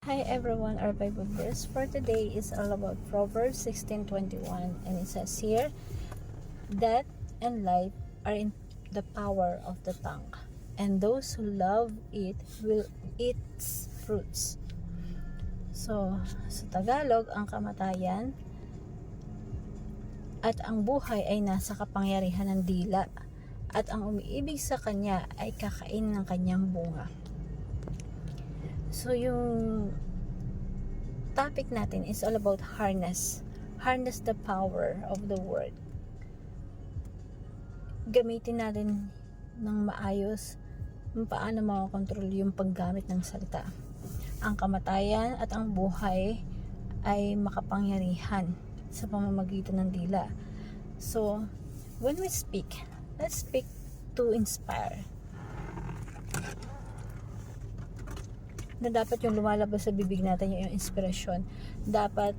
Hi everyone, our Bible verse for today is all about Proverbs 16:21, and it says here, "Death and life are in the power of the tongue, and those who love it will eat its fruits." So, sa Tagalog, ang kamatayan at ang buhay ay nasa kapangyarihan ng dila, at ang umiibig sa kanya ay kakain ng kanyang bunga. So, yung topic natin is all about harness the power of the word. Gamitin natin ng maayos kung paano makakontrol yung paggamit ng salita. Ang kamatayan at ang buhay ay makapangyarihan sa pamamagitan ng dila. So, when we speak, let's speak to inspire. Na dapat yung lumalabas sa bibig natin yung inspirasyon. Dapat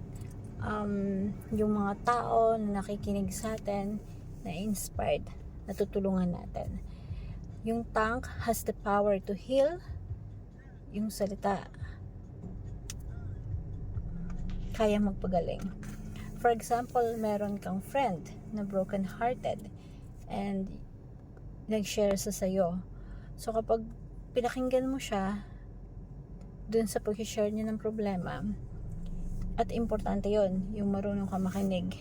yung mga tao na nakikinig sa atin na inspired, natutulungan natin. Yung tongue has the power to heal. Yung salita kaya magpagaling. For example, meron kang friend na broken hearted and nag-share sa sayo. So kapag pinakinggan mo siya dun sa pag-share niya ng problema, at importante yon, yung marunong ka makinig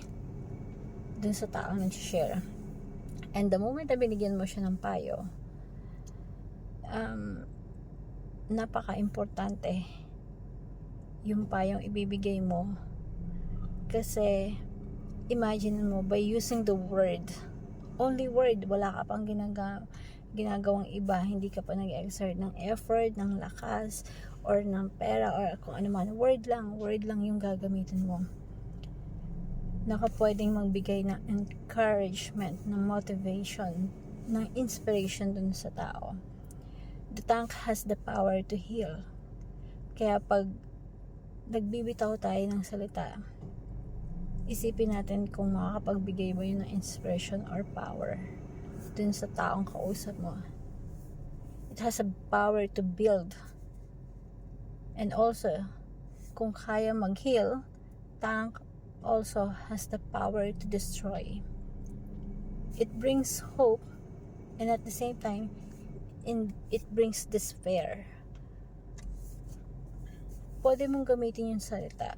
dun sa taong nag-share. And the moment na binigyan mo siya ng payo, napaka-importante yung payong ibibigay mo, kasi imagine mo, by using the word, only word, wala ka pang ginagawang iba, hindi ka pa nag-exert ng effort, ng lakas, or ng pera, or kung ano man, word lang yung gagamitin mo, na pwedeng magbigay ng encouragement, ng motivation, ng inspiration dun sa tao. The tongue has the power to heal. Kaya pag nagbibitaw tayo ng salita, isipin natin kung makakapagbigay mo yun ng inspiration or power dun sa taong kausap mo. It has a power to build. And also, kung kaya mag-heal, tongue also has the power to destroy. It brings hope, and at the same time, it brings despair. Pwede mong gamitin yung salita,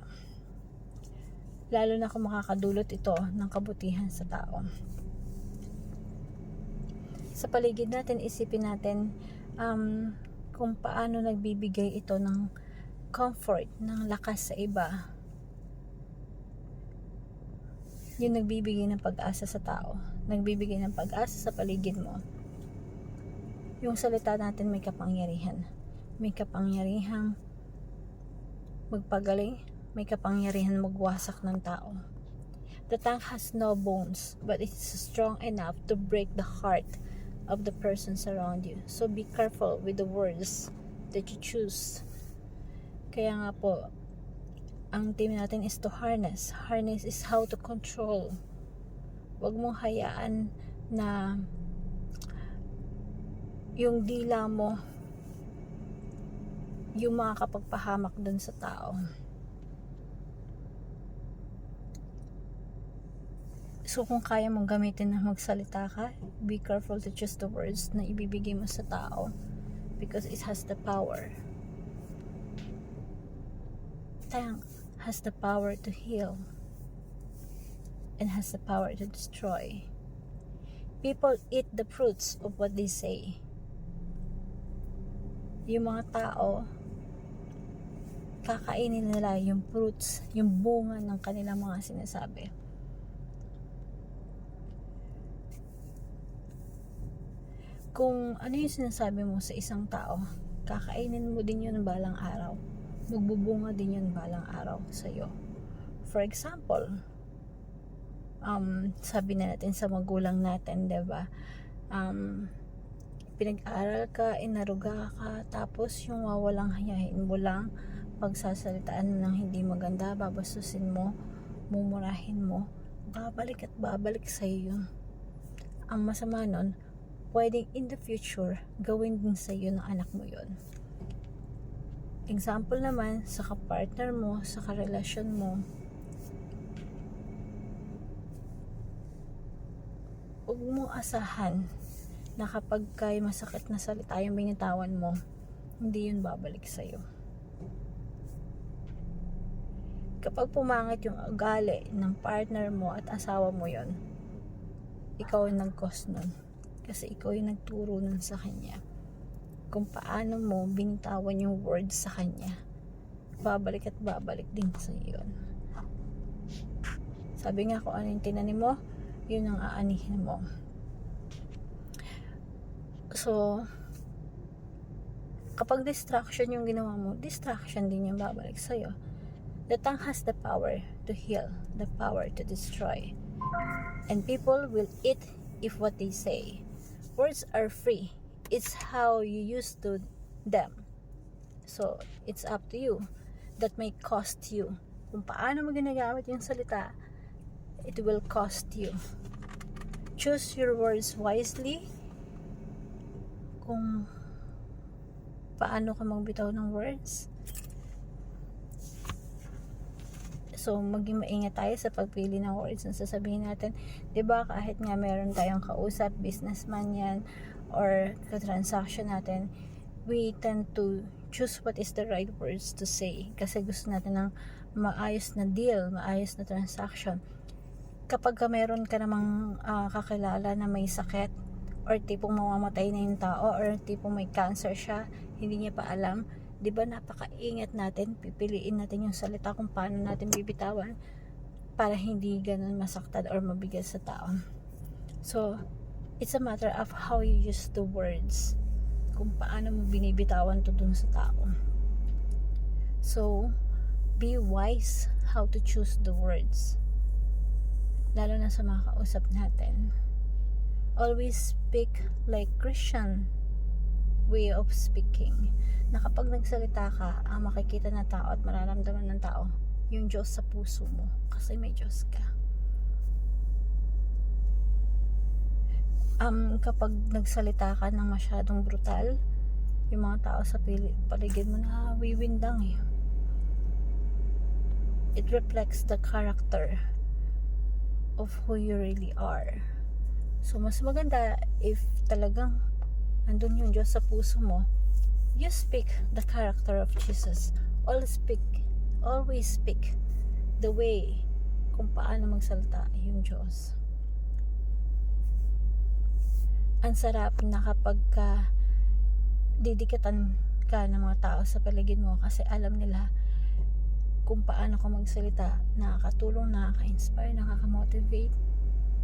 lalo na kung makakadulot ito ng kabutihan sa tao. Sa paligid natin, isipin natin kung paano nagbibigay ito ng comfort, ng lakas sa iba. Yung nagbibigay ng pag-asa sa tao, nagbibigay ng pag-asa sa paligid mo. Yung salita natin may kapangyarihan magpagaling, may kapangyarihan magwasak ng tao. The tongue has no bones, but it is strong enough to break the heart of the persons around you. So be careful with the words that you choose. Kaya nga po, ang team natin is to harness. Harness is how to control. Huwag mong hayaan na yung dila mo yung makakapagpahamak dun sa tao. So kung kaya mong gamitin na magsalita ka, be careful to choose the words na ibibigay mo sa tao, because it has the power. Tongue has the power to heal and has the power to destroy. People eat the fruits of what they say. Yung mga tao, kakainin nila yung fruits, yung bunga ng kanilang mga sinasabi. Kung ano yung sinasabi mo sa isang tao, kakainin mo din yun balang araw. Magbubunga din yun balang araw sa'yo. For example, sabi na natin sa magulang natin, diba? Pinag-aral ka, inaruga ka, tapos yung wawalang hayahin mo lang, pagsasalitaan mo ng hindi maganda, babastusin mo, mumurahin mo, babalik at babalik sa'yo yun. Ang masama nun, pwedeng in the future, gawin din sa'yo ng anak mo yun. Example naman, sa kapartner mo, sa karelasyon mo, huwag mo asahan na kapag kay masakit na salita yung binitawan mo, hindi yun babalik sa'yo. Kapag pumangit yung ugali ng partner mo at asawa mo yon, ikaw ang nag-cause nun. Kasi ikaw yung nagturo nun sa kanya. Kung paano mo binitawan yung words sa kanya, babalik at babalik din sa yun. Sabi nga, kung ano yung tinanim mo, yun ang aanihin mo. So, kapag distraction yung ginawa mo, distraction din yung babalik sa'yo. The tongue has the power to heal, the power to destroy. And people will eat if what they say. Words are free. It's how you use to them. So, it's up to you. That may cost you. Kung paano mo ginagamit yung salita, it will cost you. Choose your words wisely. Kung paano ka magbitaw ng words. So, maging maingat tayo sa pagpili ng words na sasabihin natin. 'Di ba, kahit nga meron tayong kausap, businessman yan, or ka-transaction natin, we tend to choose what is the right words to say. Kasi gusto natin ng maayos na deal, maayos na transaction. Kapag meron ka namang kakilala na may sakit, or tipong mamamatay na yung tao, or tipong may cancer siya, hindi niya pa alam, di ba napakaingat natin, pipiliin natin yung salita kung paano natin bibitawan para hindi ganun masaktan or mabigat sa tao. So, it's a matter of how you use the words, kung paano mo binibitawan to dun sa tao. So, be wise how to choose the words, lalo na sa mga kausap natin. Always speak like Christian way of speaking, na kapag nagsalita ka, ang makikita ng tao at mararamdaman ng tao yung Diyos sa puso mo, kasi may Diyos ka. Kapag nagsalita ka ng masyadong brutal, yung mga tao sa paligid mo na wiwindang eh. It reflects the character of who you really are. So, mas maganda if talagang andun yung Diyos sa puso mo, you speak the character of Jesus. Always speak the way kung paano magsalita yung Diyos. Ang sarap na kapag didikatan ka ng mga tao sa paligid mo, kasi alam nila kung paano ka magsalita. Nakakatulong, nakaka-inspire, nakaka-motivate,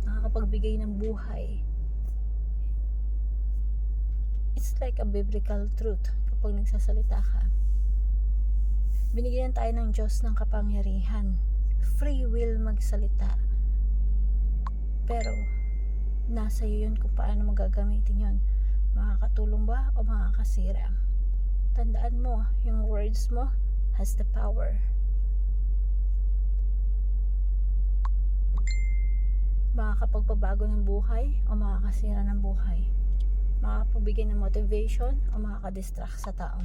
nakakapagbigay ng buhay. It's like a biblical truth kapag nagsasalita ka. Binigyan tayo ng Diyos ng kapangyarihan, free will magsalita. Pero nasa iyo yun kung paano magagamitin yun. Makakatulong ba o makakasira? Tandaan mo, yung words mo has the power. Makakapagpabago ng buhay o makakasira ng buhay. Makakapabigay ng motivation o makakadistract sa tao.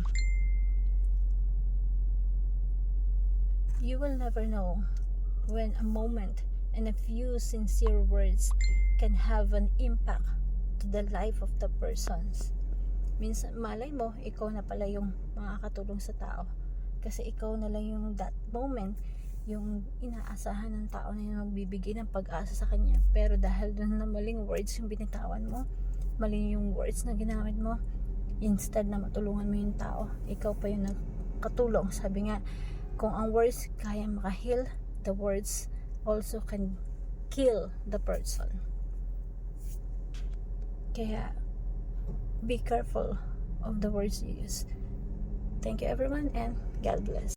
You will never know when a moment and a few sincere words can have an impact to the life of the persons. Minsan, malay mo, ikaw na pala yung makakatulong sa tao. Kasi ikaw na lang yung that moment, yung inaasahan ng tao na yung magbibigay ng pag-asa sa kanya. Pero dahil dun na maling words yung binitawan mo, mali yung words na ginamit mo, instead na matulungan mo yung tao, ikaw pa yung nagkatulong. Sabi nga, kung ang words kaya makahil, the words also can kill the person. Kaya be careful of the words you use. Thank you everyone, and God bless.